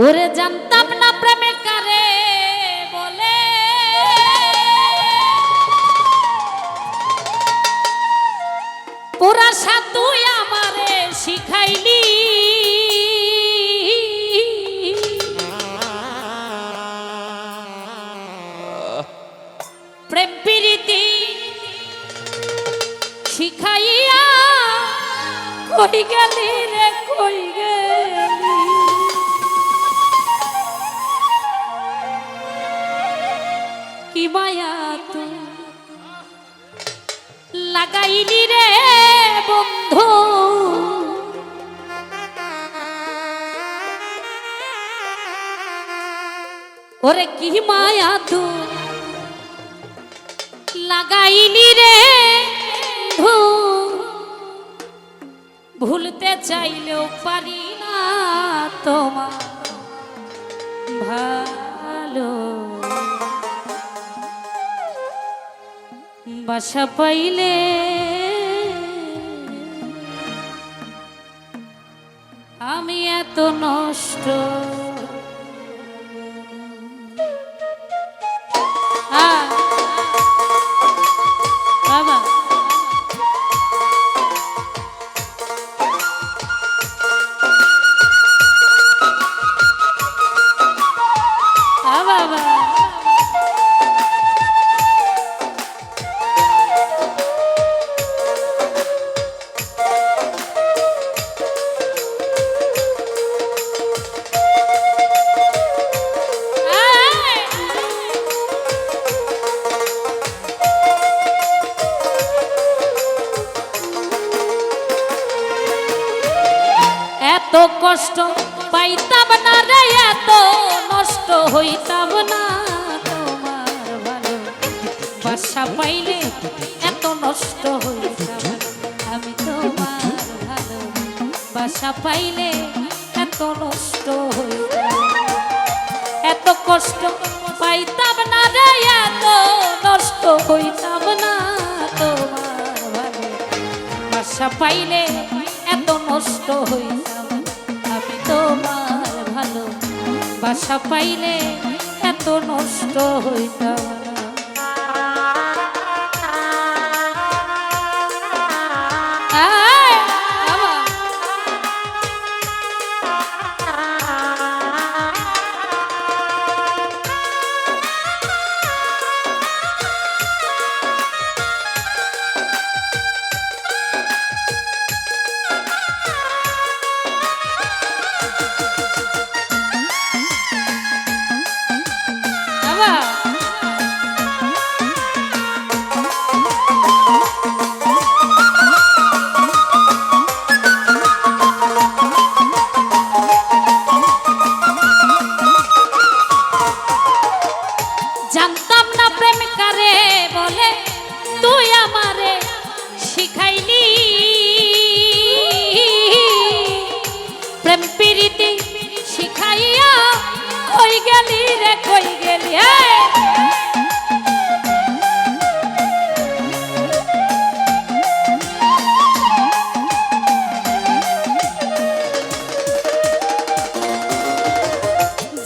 ওরে জানতাম না প্রেমে কারে বলে, পুরা সাতুই আমারে শিখাইলি। প্রেম প্রীতি শিখাইয়া কই গেলি রে কই গেলি, কি মায়া তুই লাগাইলি রে বন্ধু। ওরে কি মায়া তুই লাগাইলি রে বন্ধু, ভুলতে চাইলেও পারি না তোমার ভালো বাসা পাইলে। আমি এত নষ্ট বাবা বাবা এত কষ্ট পাইতাম না রে, এত নষ্ট হইতাম না তোমার ভালো বাসা পাইলে, এত নষ্ট হইতাম আমি তোমার ভালো বাসা পাইলে, এত নষ্ট হইতাম। এত কষ্ট পাইতাম না রে, এত নষ্ট হইতাম না তোমার ভালো বাসা পাইলে, এত নষ্ট হইতাম আমি তোমার ভালো বাসা পাইলে, এত নষ্ট হইতাম না। জানতাম না প্রেম কারে বলে, তুই আমারে শিখাইলি। প্রেম প্রীতি শিখাইয়া কই গেলি রে কই গেলি।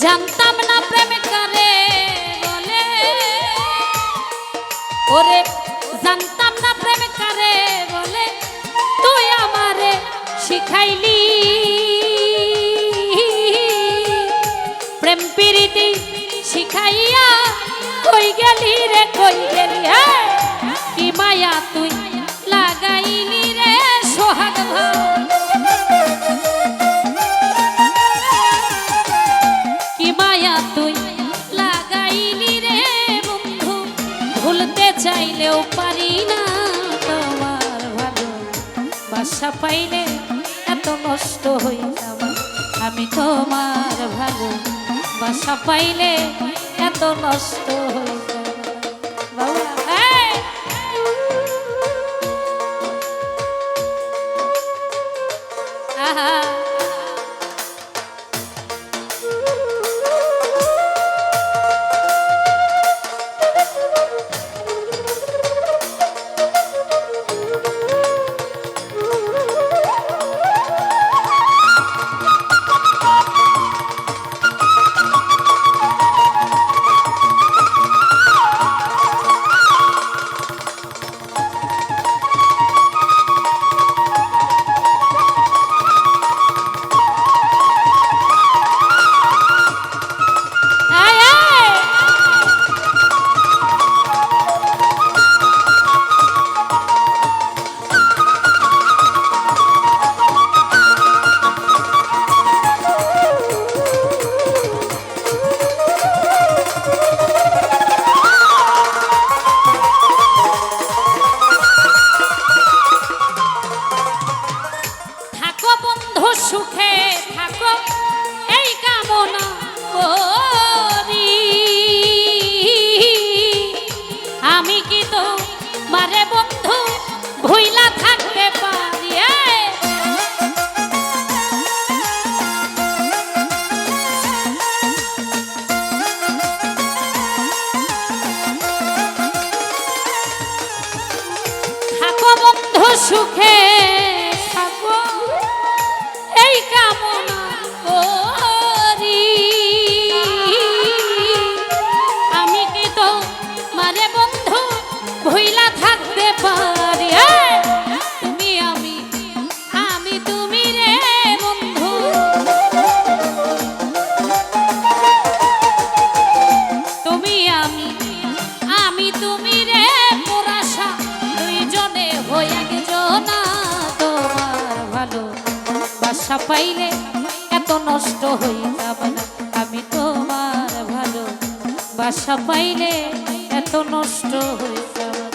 জানতাম না প্রেম কারে বলে, ওরে জানতাম না প্রেম কারে বলে, তুই আমারে শিখাইলি। প্রেম প্রীতি শিখাইয়া কই গেলি রে কই গেলি, কি মায়া তুই লাগাইলি রে সোহাগ ভাই, কি মায়া তুই লাগাইলি রে বন্ধু, ভুলতে চাইলেও পারি না তোমার ভালো বাসা পাইলে, এত নষ্ট হইতাম আমি তোমার ভালো বাসা পাইলে, এত নষ্ট হইতাম বাবা। আহা হইতাম না, আমি তোমার ভালো বাসা পাইলে এত নষ্ট হইতাম না।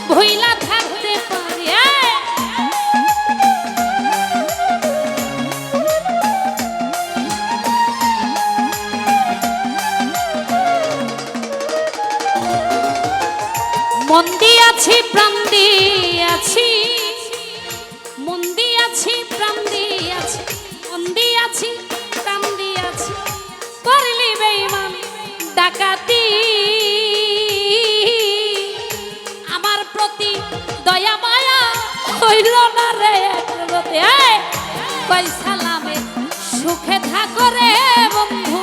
ভুইলা থাকতে পারি মন দিয়াছি প্রাণ দিয়াছি, মন দিয়াছি প্রাণ দিয়াছি, মন দিয়াছি প্রাণ দিয়াছি, করলি বেঈমান ডাকাতি। আমার প্রতি দয়া মায়া হইল না রে একরতে, কই সালামে সুখে থাকো রে বন্ধু,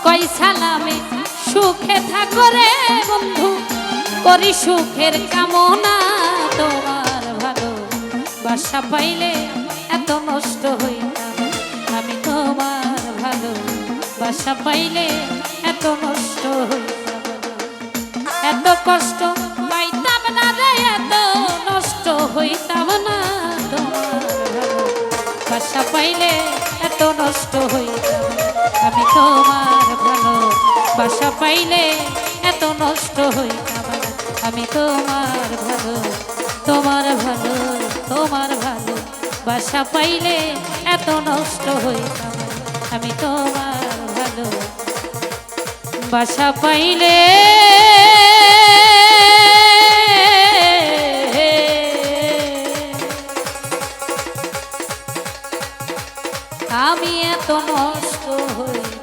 কই সালামে সুখে থাকো রে বন্ধু, করি সুখের কামনা। তোমার ভালো বাসা পাইলে এত নষ্ট হইতাম, আমি তোমার ভালো বাসা পাইলে এত নষ্ট হইতাম, এত কষ্ট পাইতাম না রে, এত নষ্ট হইতাম না। তোমার ভালো বাসা পাইলে এত নষ্ট হইতাম, আমি তোমার ভালো বাসা পাইলে এত নষ্ট হইতাম না, আমি তোমার ভালো, তোমার ভালো, তোমার ভালো বাসা পাইলে এত নষ্ট হইতাম না, আমি তোমার ভালো বাসা পাইলে আমি এত নষ্ট হই।